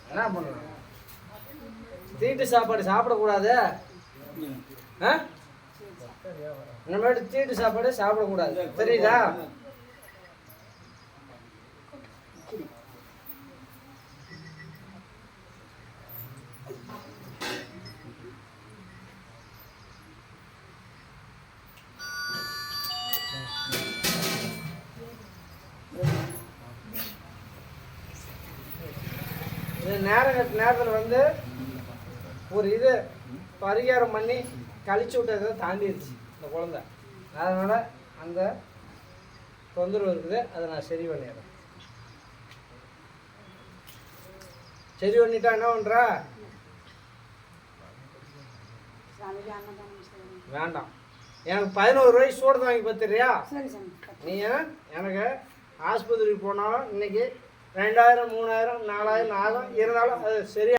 என்ன பண்ணணும்? தீட்டு சாப்பாடு சாப்பிடக்கூடாது. இனிமேட்டு தீட்டு சாப்பாடு சாப்பிடக்கூடாது, தெரியுதா? நேரத்தில் வந்து ஒரு இது பரிகாரம் பண்ணி கழிச்சு விட்டதை தாண்டிடுச்சு இந்த குழந்தை. அதனால் அந்த தொந்தரவு இருக்குது, அதை நான் சரி பண்ணிடுறேன். சரி பண்ணிட்டா என்ன பண்ணுறா? வேண்டாம், எனக்கு 11 ரூபாய்க்கு சூடு வாங்கி பார்த்துறியா? நீ எனக்கு ஆஸ்பத்திரிக்கு போனாலும் இன்னைக்கு 2000 3000 4000 ஆகும், இருந்தாலும் அது சரியா